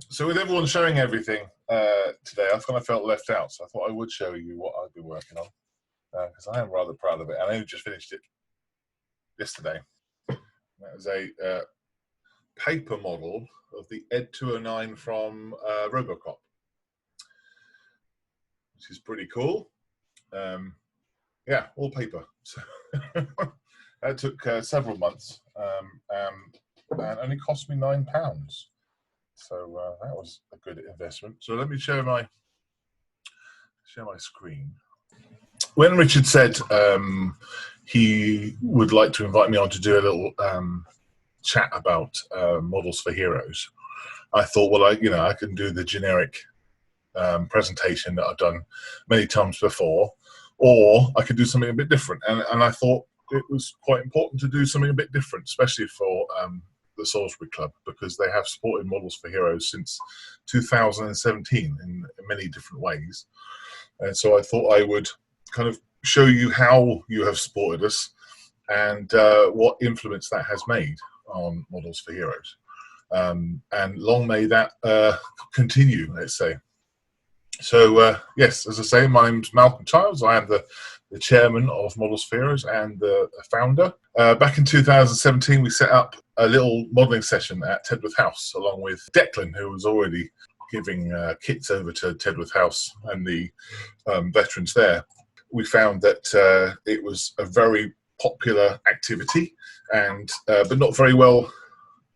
So with everyone showing everything today, I kind of felt left out. So I thought I would show you what I've been working on because I am rather proud of it. And I only just finished it yesterday. That was a paper model of the Ed 209 from Robocop, which is pretty cool. Yeah, all paper. So that took several months and only cost me £9. So that was a good investment. So let me share my screen. When Richard said he would like to invite me on to do a little chat about models for heroes, I thought, well, I can do the generic presentation that I've done many times before, or I could do something a bit different. And I thought it was quite important to do something a bit different, especially for the Salisbury Club, because they have supported Models for Heroes since 2017 in many different ways. And so I thought I would kind of show you how you have supported us and what influence that has made on Models for Heroes. And long may that continue, let's say. So yes, as I say, my name's Malcolm Childs. I am the chairman of Models for Heroes and the founder. Back in 2017, we set up a little modelling session at Tedworth House, along with Declan, who was already giving kits over to Tedworth House and the veterans there. We found that it was a very popular activity, and but not very well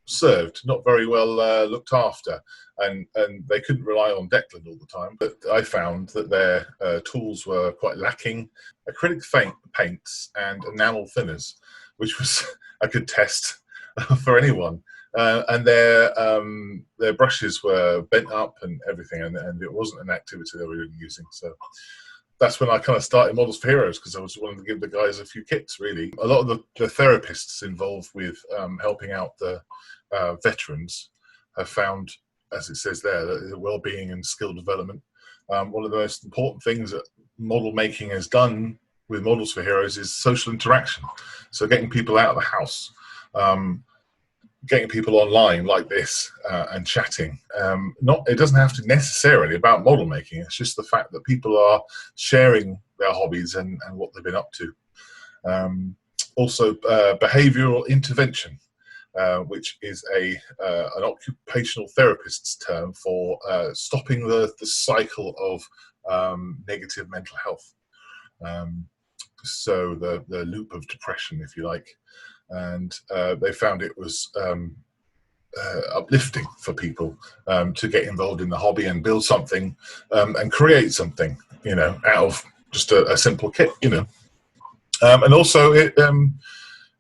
served, not very well looked after, and they couldn't rely on Declan all the time. But I found that their tools were quite lacking acrylic paints and enamel thinners, which was a good test for anyone. And their brushes were bent up and everything, and it wasn't an activity they were really using. So that's when I kind of started Models for Heroes, because I was wanting to give the guys a few kits, really. A lot of the therapists involved with helping out the veterans have found, as it says there, that the well-being and skill development, one of the most important things that model making has done with Models for Heroes is social interaction. So getting people out of the house, getting people online like this and chatting. It doesn't have to necessarily about model making. It's just the fact that people are sharing their hobbies and what they've been up to. Also, behavioural intervention, which is an occupational therapist's term for stopping the cycle of negative mental health. So the loop of depression, if you like. And they found it was uplifting for people to get involved in the hobby and build something and create something, out of just a simple kit, and also it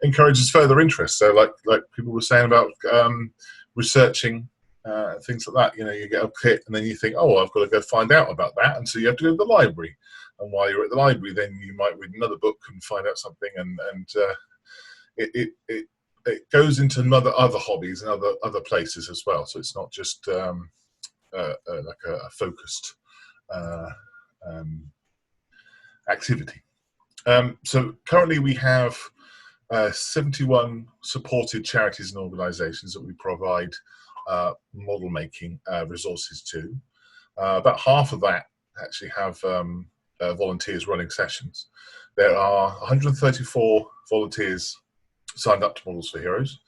encourages further interest. So like people were saying about researching things like that, you get a kit and then you think, oh, I've got to go find out about that, and so you have to go to the library, and while you're at the library then you might read another book and find out something, and it goes into other hobbies and other places as well. So it's not just like a focused activity. So currently we have 71 supported charities and organisations that we provide model making resources to. About half of that actually have volunteers running sessions. There are 134 volunteers signed up to Models for Heroes.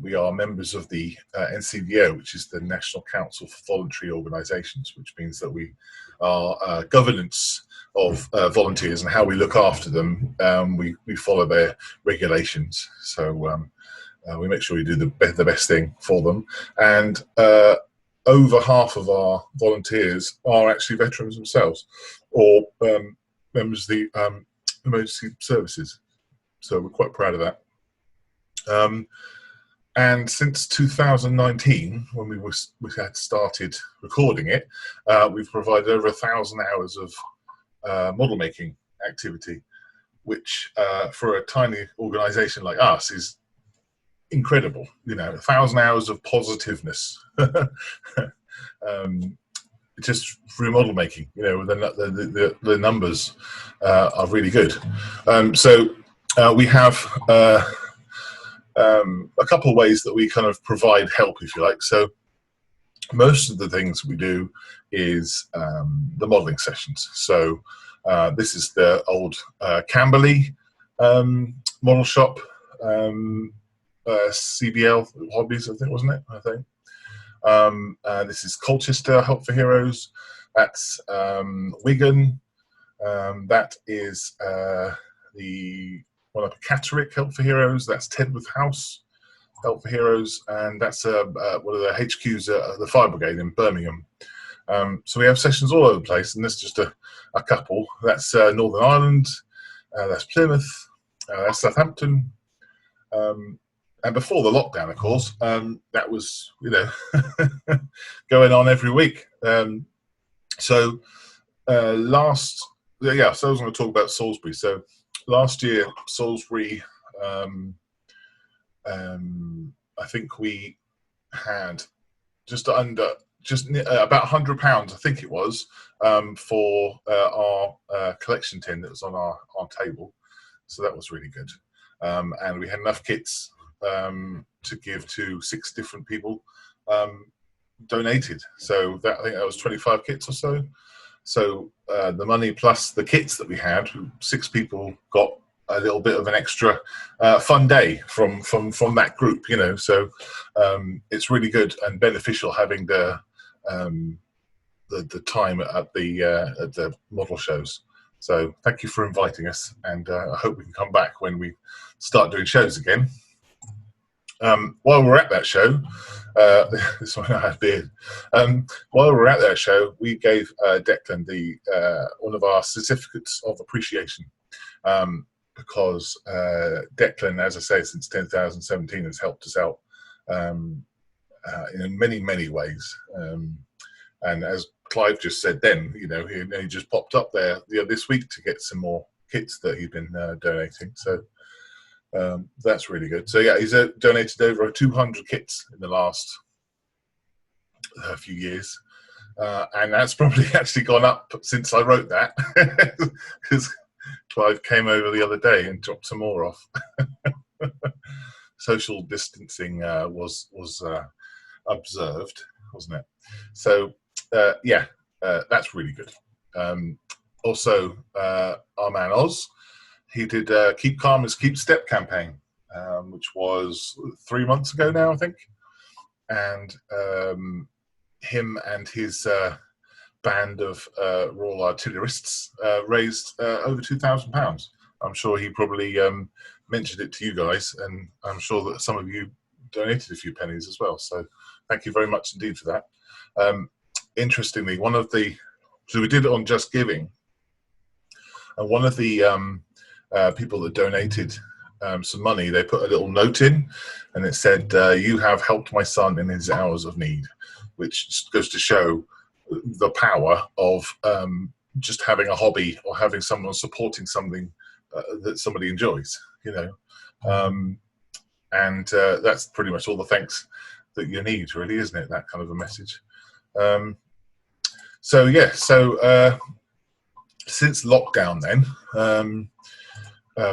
We are members of the NCVO, which is the National Council for Voluntary Organisations, which means that we are governance of volunteers and how we look after them. We follow their regulations, so we make sure we do the best thing for them. And over half of our volunteers are actually veterans themselves, or members of the emergency services. So we're quite proud of that. And since 2019, when we had started recording it, we've provided over 1,000 hours of model making activity, which for a tiny organisation like us is incredible. 1,000 hours of positiveness, just through model making. The numbers are really good. So we have a couple of ways that we kind of provide help, if you like. So most of the things we do is the modelling sessions. So this is the old Camberley model shop, CBL Hobbies, I think, wasn't it? I think. This is Colchester Help for Heroes. That's Wigan. That is the one up at Catterick Help for Heroes. That's Tedworth House Help for Heroes, and that's one of the HQs at the Fire Brigade in Birmingham. So we have sessions all over the place, and this is just a couple. That's Northern Ireland, that's Plymouth, that's Southampton. And before the lockdown, of course, that was, you know, going on every week. So I was going to talk about Salisbury. So last year, Salisbury, I think we had about £100, I think it was, for our collection tin that was on our table. So that was really good. And we had enough kits to give to 6 different people donated. So I think that was 25 kits or so. So the money plus the kits that we had, 6 people got a little bit of an extra fun day from that group, you know. So it's really good and beneficial having the time at the model shows. So thank you for inviting us, and I hope we can come back when we start doing shows again. While we're at that show, this one I had beard. While we're at that show, we gave Declan one of our certificates of appreciation, because Declan, as I say, since 2017 has helped us out in many ways. And as Clive just said then, you know, he just popped up there this week to get some more kits that he'd been donating. So that's really good. So yeah, he's donated over 200 kits in the last few years. And that's probably actually gone up since I wrote that, because Clive came over the other day and dropped some more off. Social distancing was observed, wasn't it? So yeah, that's really good. Also, our man Oz, he did Keep Calm is Keep Step campaign, which was 3 months ago now, I think. And him and his band of Royal Artillerists raised over £2,000. I'm sure he probably mentioned it to you guys, and I'm sure that some of you donated a few pennies as well. So thank you very much indeed for that. Interestingly, so we did it on Just Giving, and one of the people that donated some money, they put a little note in, and it said, "You have helped my son in his hours of need," which goes to show the power of just having a hobby or having someone supporting something that somebody enjoys, you know. And that's pretty much all the thanks that you need, really, isn't it? That kind of a message. So yeah, since lockdown then,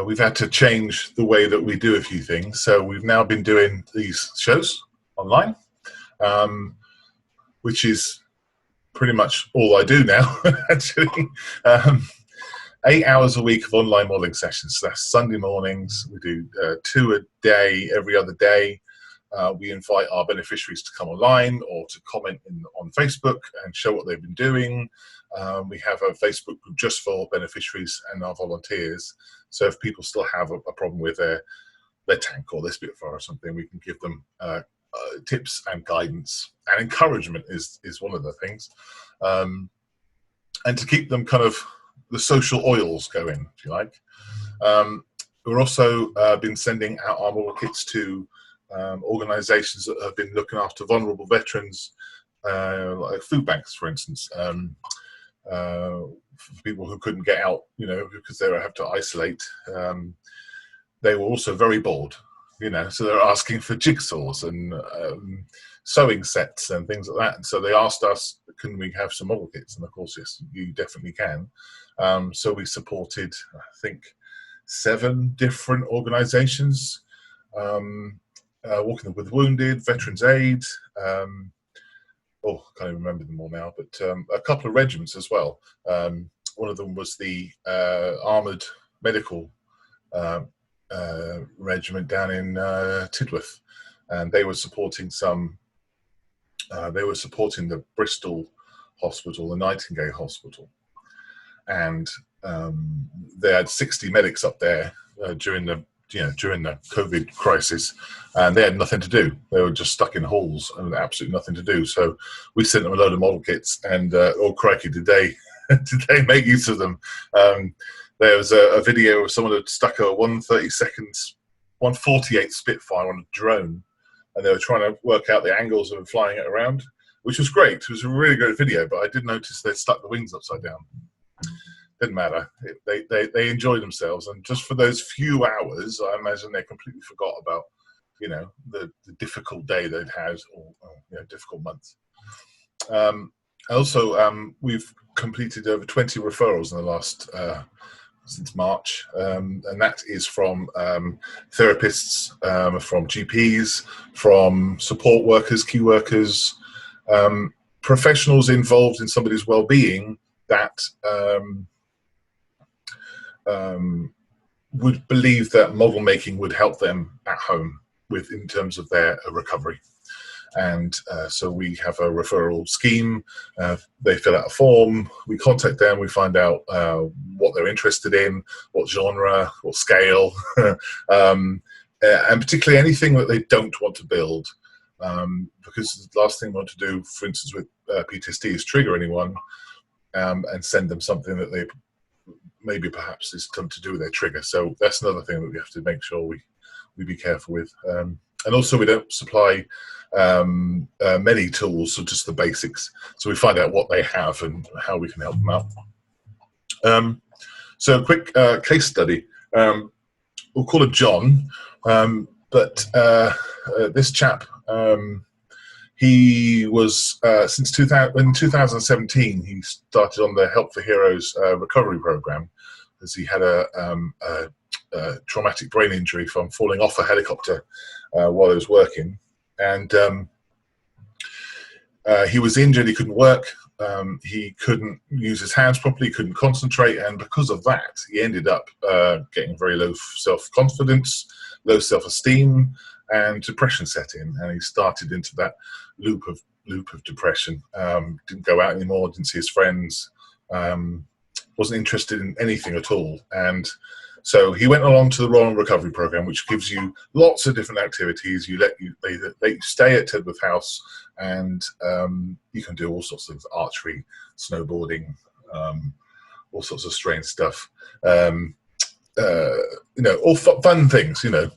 we've had to change the way that we do a few things. So we've now been doing these shows online, which is pretty much all I do now, actually. 8 hours a week of online modelling sessions. So that's Sunday mornings. We do 2 a day, every other day. We invite our beneficiaries to come online or to comment on Facebook and show what they've been doing. We have a Facebook group just for beneficiaries and our volunteers. So if people still have a problem with their tank or their Spitfire or something, we can give them tips and guidance, and encouragement is one of the things. And to keep them kind of the social oils going, if you like. We've also been sending out our model kits to organisations that have been looking after vulnerable veterans, like food banks, for instance, for people who couldn't get out, you know, because they would have to isolate. They were also very bored, you know, so they're asking for jigsaws and sewing sets and things like that. And so they asked us, can we have some model kits? And of course, yes, you definitely can. So we supported, I think, 7 different organisations, Walking with Wounded, Veterans Aid, oh, I can't even remember them all now, but a couple of regiments as well. One of them was the Armoured Medical Regiment down in Tidworth, and they were supporting some. They were supporting the Bristol Hospital, the Nightingale Hospital, and they had 60 medics up there during the COVID crisis, and they had nothing to do. They were just stuck in halls and absolutely nothing to do. So we sent them a load of model kits, and oh crikey, did they did they make use of them? There was a video of someone had stuck a 148 Spitfire on a drone, and they were trying to work out the angles of flying it around, which was great. It was a really great video, but I did notice they'd stuck the wings upside down. Didn't matter. They enjoyed themselves, and just for those few hours, I imagine they completely forgot about, the difficult day they'd had, or difficult month. Also, we've completed over 20 referrals in the last since March, and that is from therapists, from GPs, from support workers, key workers, professionals involved in somebody's well-being that would believe that model making would help them at home in terms of their recovery. And so we have a referral scheme. They fill out a form, we contact them, we find out what they're interested in, what genre, what scale, and particularly anything that they don't want to build, because the last thing we want to do, for instance, with PTSD is trigger anyone and send them something that they maybe perhaps is something to do with their trigger. So that's another thing that we have to make sure we be careful with. And also we don't supply many tools, so just the basics. So we find out what they have and how we can help them out. So a quick case study. We'll call it John, but this chap, he was, since in 2017, he started on the Help for Heroes recovery program, as he had a traumatic brain injury from falling off a helicopter while he was working. And he was injured, he couldn't work, he couldn't use his hands properly, he couldn't concentrate, and because of that, he ended up getting very low self-confidence, low self-esteem, and depression set in, and he started into that loop of depression. Didn't go out anymore, didn't see his friends, wasn't interested in anything at all. And so he went along to the Royal Recovery Program, which gives you lots of different activities. They let you stay at Tidworth House, and you can do all sorts of archery, snowboarding, all sorts of strange stuff. All fun things, to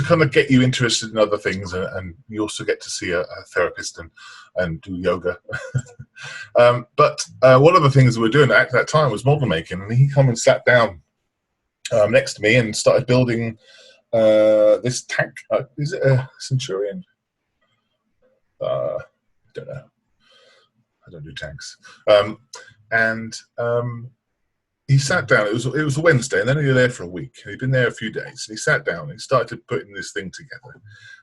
kind of get you interested in other things, and you also get to see a therapist and do yoga. But one of the things that we were doing at that time was model making, and he came and sat down next to me and started building this tank. Is it a Centurion? I don't know. I don't do tanks. He sat down. It was a Wednesday, and then he was there for a week. He'd been there a few days, and he sat down and he started putting this thing together.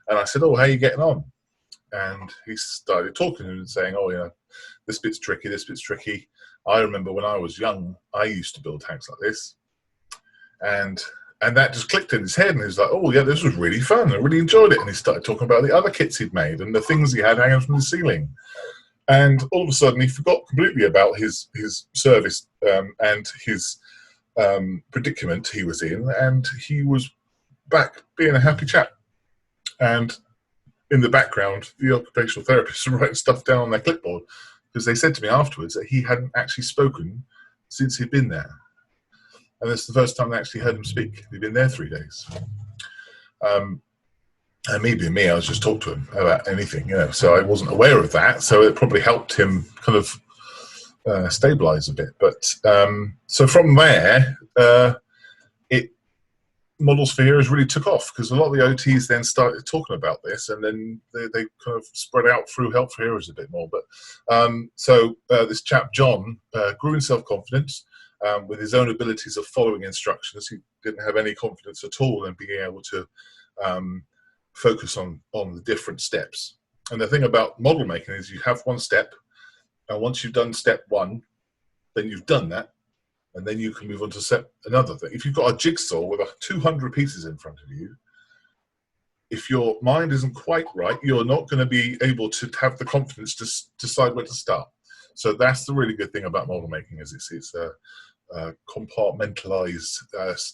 And I said, "Oh, how are you getting on?" And he started talking and saying, "Oh, this bit's tricky. This bit's tricky. I remember when I was young, I used to build tanks like this." And that just clicked in his head, and he was like, "Oh yeah, this was really fun. I really enjoyed it." And he started talking about the other kits he'd made and the things he had hanging from the ceiling. And all of a sudden, he forgot completely about his service and his predicament he was in, and he was back being a happy chap. And in the background, the occupational therapists were writing stuff down on their clipboard, because they said to me afterwards that he hadn't actually spoken since he'd been there. And it's the first time they actually heard him speak. He'd been there 3 days. And me being me, I was just talking to him about anything, so I wasn't aware of that. So it probably helped him kind of stabilize a bit. But so from there, Models for Heroes really took off, because a lot of the OTs then started talking about this, and then they kind of spread out through Help for Heroes a bit more. But so this chap, John, grew in self-confidence with his own abilities of following instructions. He didn't have any confidence at all in being able to focus on the different steps. And the thing about model making is you have one step, and once you've done step one, then you've done that, and then you can move on to step another thing. If you've got a jigsaw with 200 pieces in front of you, if your mind isn't quite right, you're not going to be able to have the confidence to decide where to start. So that's the really good thing about model making, is it's compartmentalized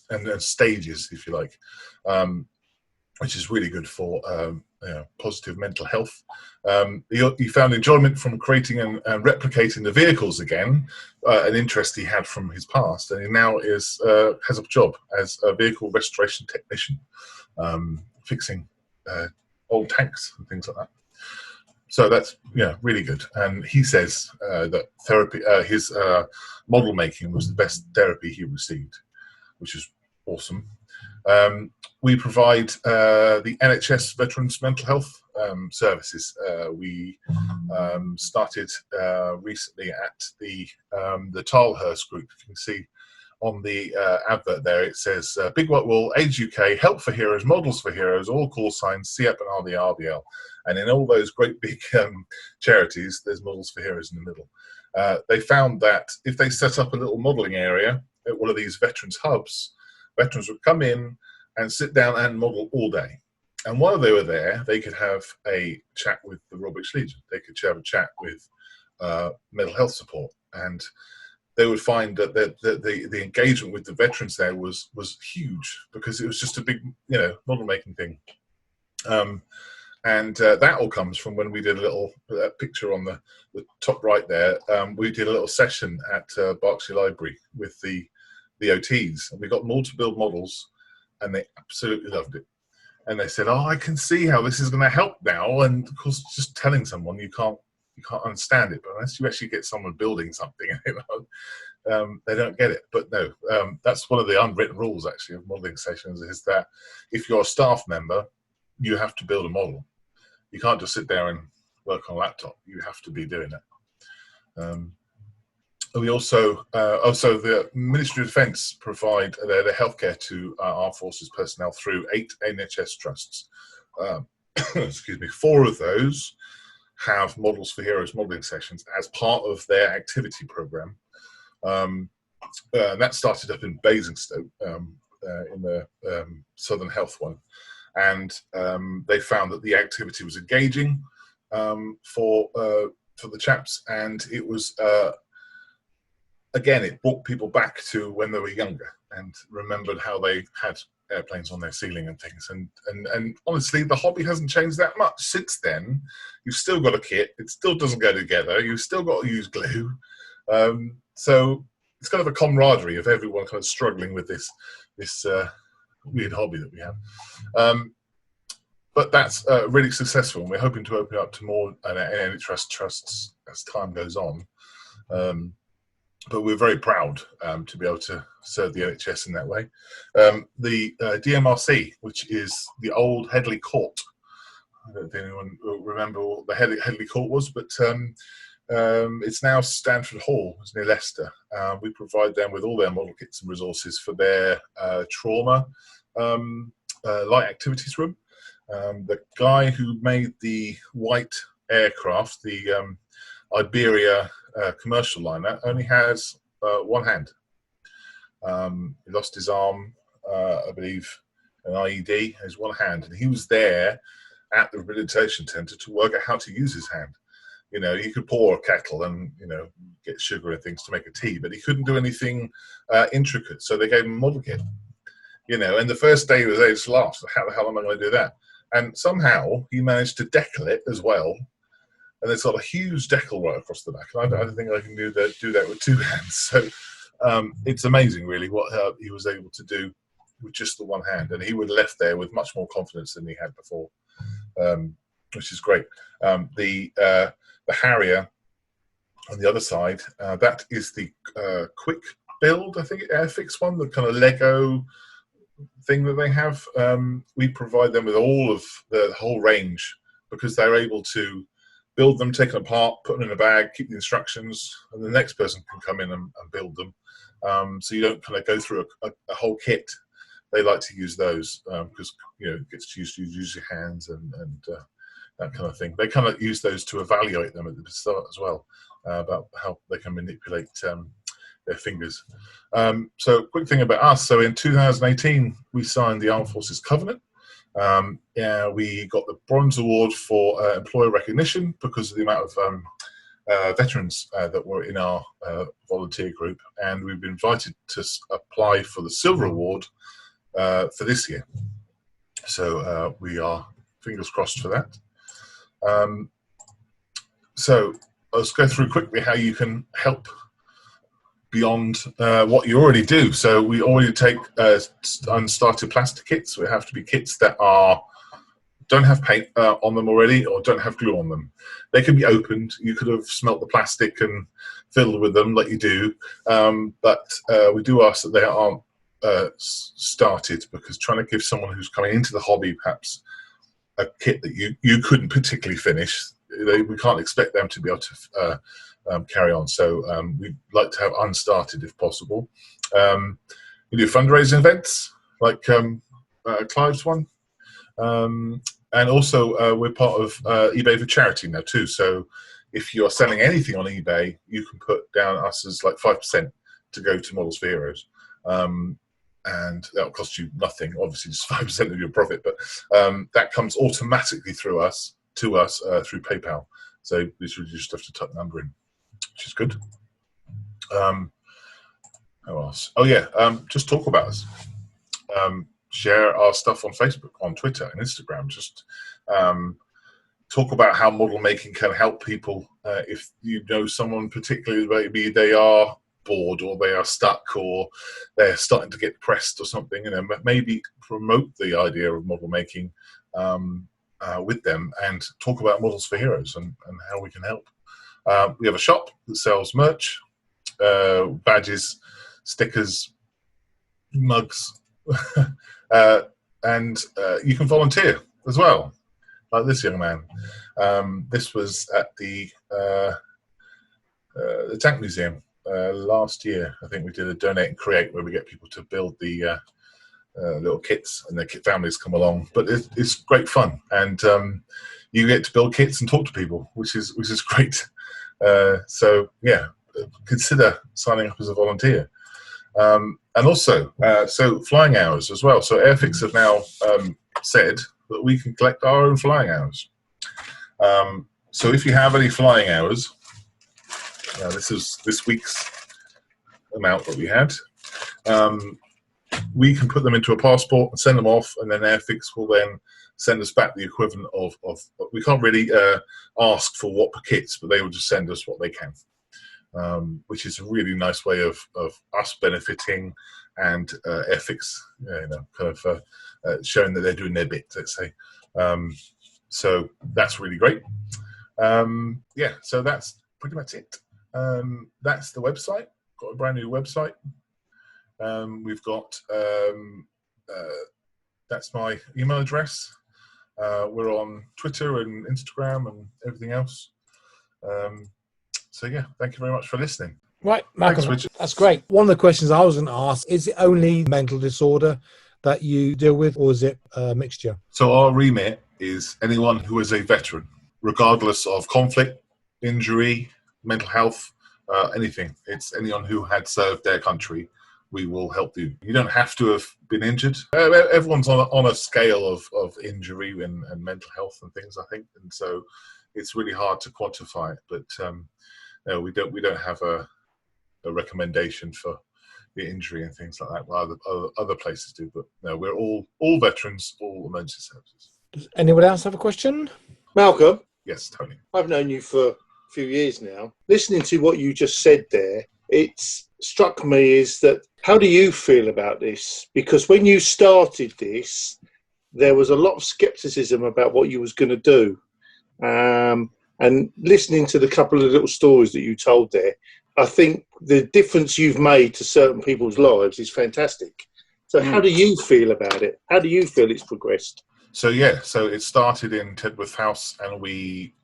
and stages, if you like, which is really good for positive mental health. He found enjoyment from creating and replicating the vehicles again, an interest he had from his past, and he now has a job as a vehicle restoration technician, fixing old tanks and things like that. So that's really good. And he says that therapy, his model making was the best therapy he received, which is awesome. We provide the NHS Veterans Mental Health services. We started recently at the Tilehurst Group. You can see on the advert there, it says Big White Wall, Age UK, Help for Heroes, Models for Heroes, all call signs, CEP and RBL. And in all those great big charities, there's Models for Heroes in the middle. They found that if they set up a little modelling area at one of these veterans hubs, veterans would come in and sit down and model all day. And while they were there, they could have a chat with the Royal British Legion. They could have a chat with mental health support. And they would find that the engagement with the veterans there was huge, because it was just a big, model making thing. And that all comes from when we did a little picture on the top right there. We did a little session at Berkshire Library with the OTs, and we got them all to build models, and they absolutely loved it. And they said, "Oh, I can see how this is going to help now." And of course, just telling someone, you can't understand it, but unless you actually get someone building something, they don't get it. But no, that's one of the unwritten rules actually of modeling sessions, is that if you're a staff member, you have to build a model. You can't just sit there and work on a laptop. You have to be doing it. We also, the Ministry of Defence provide their healthcare to Armed Forces personnel through 8 NHS trusts. Excuse me, 4 of those have Models for Heroes modelling sessions as part of their activity programme. That started up in Basingstoke, in the Southern Health one. And they found that the activity was engaging for the chaps, and it was again, it brought people back to when they were younger and remembered how they had airplanes on their ceiling and things. And honestly, the hobby hasn't changed that much since then. You've still got a kit; it still doesn't go together. You've still got to use glue. So it's kind of a camaraderie of everyone kind of struggling with this weird hobby that we have. But that's really successful, and we're hoping to open up to more NHS trusts as time goes on. But we're very proud to be able to serve the NHS in that way. The DMRC, which is the old Headley Court. I don't know if anyone will remember what the Headley Court was, but it's now Stanford Hall. It's near Leicester. We provide them with all their model kits and resources for their trauma light activities room. The guy who made the white aircraft, the Iberia commercial liner, only has one hand. He lost his arm, I believe, an IED, has one hand, and he was there at the rehabilitation centre to work out how to use his hand. He could pour a kettle and get sugar and things to make a tea, but he couldn't do anything intricate. So they gave him a model kit. And the first day was they just laughed. How the hell am I going to do that? And somehow he managed to decal it as well. And it's got a huge decal right across the back. And I don't think I can do that with 2 hands. So it's amazing, really, what he was able to do with just the one hand. And he would have left there with much more confidence than he had before, which is great. The Harrier on the other side, that is the quick build, I think, Airfix one, the kind of Lego thing that they have. We provide them with all of the whole range, because they're able to build them, take them apart, put them in a bag, keep the instructions, and the next person can come in and build them. So you don't kind of go through a whole kit. They like to use those because it gets to use your hands and that kind of thing. They kind of use those to evaluate them at the start as well, about how they can manipulate their fingers. So quick thing about us. So in 2018, we signed the Armed Forces Covenant. We got the Bronze Award for employer recognition because of the amount of veterans that were in our volunteer group, and we've been invited to apply for the Silver Award for this year. So we are fingers crossed for that. So let's go through quickly how you can help beyond what you already do. So we already take unstarted plastic kits. We have to be kits that don't have paint on them already or don't have glue on them. They can be opened. You could have smelt the plastic and fiddled with them like you do, but we do ask that they aren't started, because trying to give someone who's coming into the hobby perhaps a kit that you couldn't particularly finish, we can't expect them to be able to carry on. So we'd like to have unstarted if possible. We do fundraising events like Clive's one. And also we're part of eBay for charity now too. So if you're selling anything on eBay, you can put down us as like 5% to go to Models for Heroes. And that'll cost you nothing, obviously just 5% of your profit, but that comes automatically through us through PayPal. So literally you just have to type the number in, which is good. How else? Oh yeah, just talk about us. Share our stuff on Facebook, on Twitter and Instagram. Just talk about how model making can help people. If you know someone particularly, maybe they are bored or they are stuck or they're starting to get depressed or something, maybe promote the idea of model making with them and talk about Models for Heroes and how we can help. We have a shop that sells merch, badges, stickers, mugs, and you can volunteer as well, like this young man. This was at the Tank Museum last year. I think we did a donate and create where we get people to build the little kits, and their kit families come along. But it's great fun, and you get to build kits and talk to people, which is great. So yeah, consider signing up as a volunteer. And also, so flying hours as well. So Airfix have now said that we can collect our own flying hours. So if you have any flying hours, this is this week's amount that we had, we can put them into a passport and send them off, and then Airfix will then send us back the equivalent of we can't really ask for what per kits, but they will just send us what they can. Which is a really nice way of us benefiting, and Airfix, kind of showing that they're doing their bit, let's say. So that's really great. Yeah, so that's pretty much it. That's the website. Got a brand new website. We've got that's my email address. We're on Twitter and Instagram and everything else. So yeah, thank you very much for listening. Right, Malcolm, thanks, that's great. One of the questions I was going to ask, is it only mental disorder that you deal with, or is it a mixture? So our remit is anyone who is a veteran, regardless of conflict, injury, mental health, anything. It's anyone who had served their country, we will help you. You don't have to have been injured. Everyone's on a scale of injury and mental health and things, I think, and so it's really hard to quantify it, but no, we don't have a recommendation for the injury and things like that. Well, other places do, but no, we're all veterans, all emergency services. Does anyone else have a question? Malcolm? Yes, Tony. I've known you for a few years now. Listening to what you just said there, it's struck me is that, how do you feel about this? Because when you started this, there was a lot of scepticism about what you was going to do. And listening to the couple of little stories that you told there, I think the difference you've made to certain people's lives is fantastic. So how do you feel about it? How do you feel it's progressed? So yeah, so it started in Tedworth House, and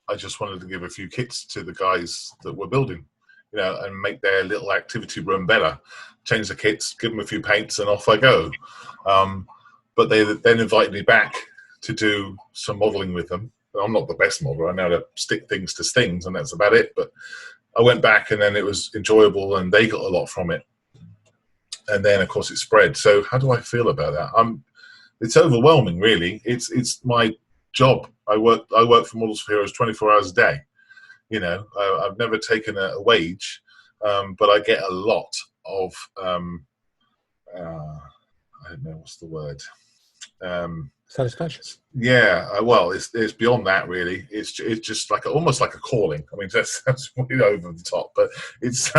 I just wanted to give a few kits to the guys that were building, and make their little activity room better. Change the kits, give them a few paints, and off I go. But they then invited me back to do some modelling with them. I'm not the best modeler. I know how to stick things to things, and that's about it. But I went back, and then it was enjoyable, and they got a lot from it. And then, of course, it spread. So how do I feel about that? It's overwhelming, really. It's my job. I work for Models for Heroes 24 hours a day. You know, I've never taken a wage, but I get a lot of I don't know what's the word. Satisfaction. Yeah, well, it's beyond that, really. It's just like almost like a calling. I mean, that's really over the top, but it's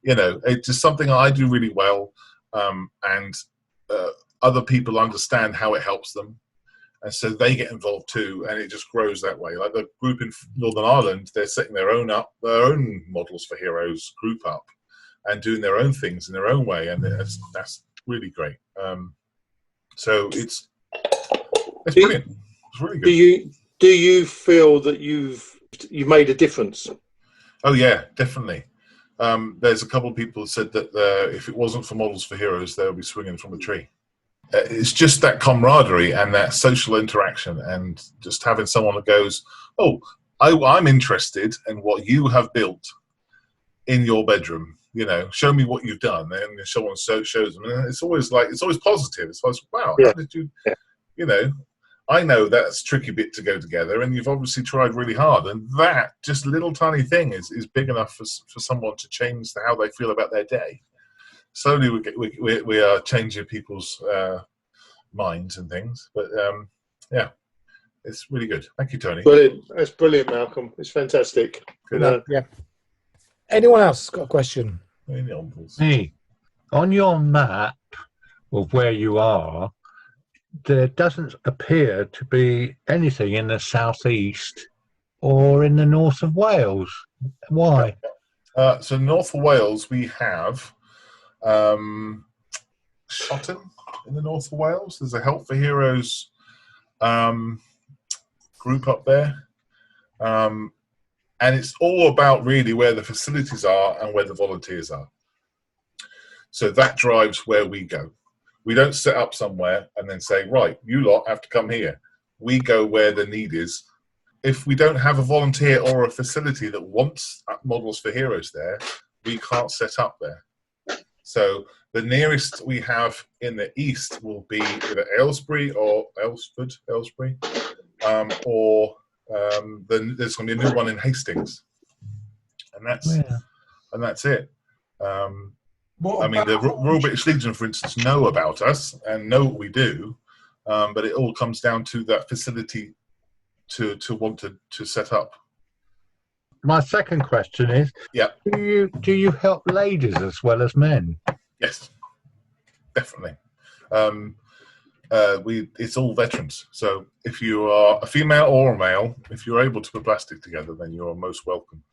you know, it's just something I do really well, and other people understand how it helps them, and so they get involved too, and it just grows that way. Like the group in Northern Ireland, they're setting their own Models for Heroes group up, and doing their own things in their own way, and that's really great. So it's brilliant. It's really good. Do you feel that you've made a difference? Oh yeah, definitely. There's a couple of people who said that if it wasn't for Models for Heroes, they would be swinging from a tree. It's just that camaraderie and that social interaction, and just having someone that goes, "Oh, I'm interested in what you have built in your bedroom. You know, show me what you've done." And someone shows them, and it's always positive. It's always, wow, how did you? Yeah. You know, I know that's a tricky bit to go together, and you've obviously tried really hard. And that just little tiny thing is big enough for someone to change how they feel about their day. Slowly, we are changing people's minds and things. But yeah, it's really good. Thank you, Tony. Brilliant. That's brilliant, Malcolm. It's fantastic. Yeah. Anyone else got a question? Me. On your map of where you are, there doesn't appear to be anything in the southeast or in the north of Wales. Why? So north of Wales, we have Shotton in the north of Wales. There's a Help for Heroes group up there. And it's all about really where the facilities are and where the volunteers are. So that drives where we go. We don't set up somewhere and then say, right, you lot have to come here. We go where the need is. If we don't have a volunteer or a facility that wants Models for Heroes there, we can't set up there. So the nearest we have in the east will be either Aylesbury or Aylesbury, or then there's going to be a new one in Hastings, and that's it. I mean, the Royal British Legion, for instance, know about us and know what we do, but it all comes down to that facility to want to set up. My second question is: do you help ladies as well as men? Yes, definitely. It's all veterans. So if you are a female or a male, if you're able to put plastic together, then you are most welcome.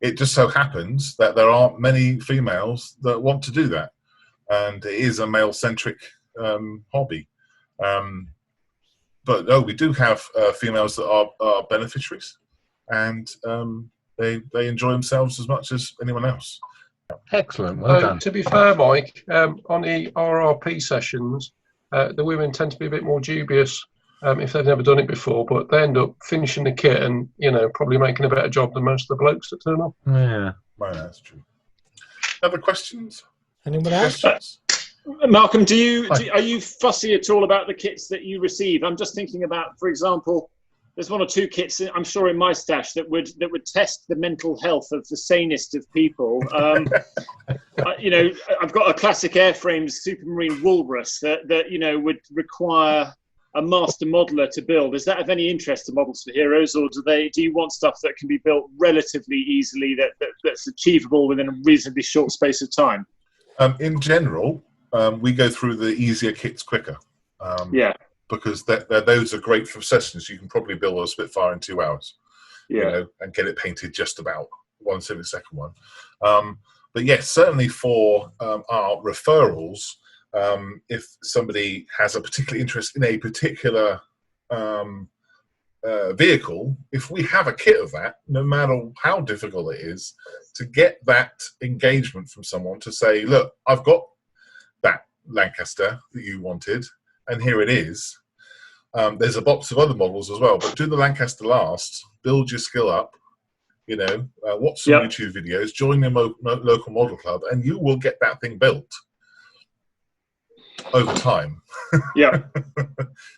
It just so happens that there aren't many females that want to do that, and it is a male-centric hobby. But no, we do have females that are beneficiaries, and they enjoy themselves as much as anyone else. Excellent, well done. To be fair, Mike, on the RRP sessions, the women tend to be a bit more dubious if they've never done it before, but they end up finishing the kit and, you know, probably making a better job than most of the blokes that turn up. Yeah, well, that's true. Other questions? Anyone else? Malcolm, are you fussy at all about the kits that you receive? I'm just thinking about, for example, there's one or two kits, I'm sure, in my stash that would test the mental health of the sanest of people. You know, I've got a classic Airframes Supermarine Walrus that you know would require a master modeler to build. Is that of any interest to Models for Heroes, or do you want stuff that can be built relatively easily, that's achievable within a reasonably short space of time? In general, we go through the easier kits quicker. Because those are great for sessions. You can probably build a Spitfire in 2 hours, you know, and get it painted just about 1/72 one. But yes, certainly for our referrals, if somebody has a particular interest in a particular vehicle, if we have a kit of that, no matter how difficult it is, to get that engagement from someone to say, look, I've got that Lancaster that you wanted, and here it is. There's a box of other models as well, but do the Lancaster last, build your skill up, watch some YouTube videos, join your local model club, and you will get that thing built over time. Yeah.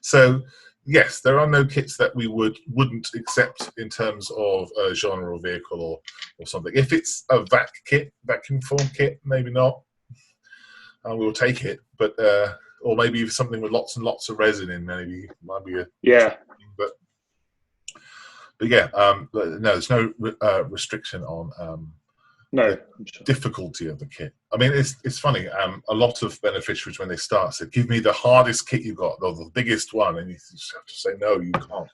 So, yes, there are no kits that we wouldn't accept in terms of a genre or vehicle or something. If it's a vacuum form kit, maybe not. We'll take it, but or maybe something with lots and lots of resin in, maybe might be but yeah, no, there's no restriction on difficulty of the kit. I mean, it's funny. A lot of beneficiaries when they start said, "Give me the hardest kit you got, or the biggest one," and you just have to say, "No, you can't,"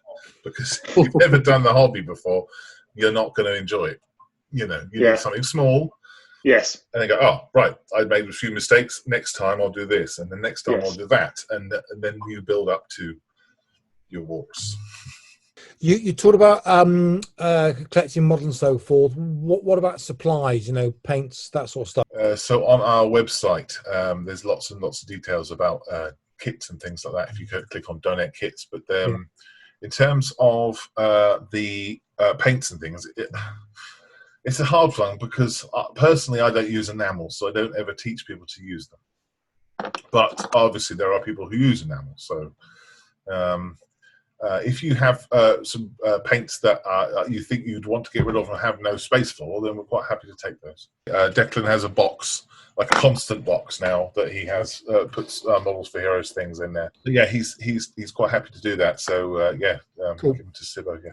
because if you've never done the hobby before, you're not going to enjoy it. You need something small. Yes. And they go, "Oh, right, I made a few mistakes. Next time I'll do this, and the next time I'll do that," and then you build up to your wars. You talked about collecting models and so forth. What about supplies? Paints, that sort of stuff. So on our website, there's lots and lots of details about kits and things like that. If you click on donate kits, but in terms of the paints and things, it's a hard one because personally I don't use enamels, so I don't ever teach people to use them. But obviously there are people who use enamels, so. If you have some paints that you think you'd want to get rid of and have no space for, then we're quite happy to take those. Declan has a box, like a constant box now, that he has puts Models for Heroes things in there. But yeah, he's quite happy to do that. So cool. Give him to Sibbo, yeah.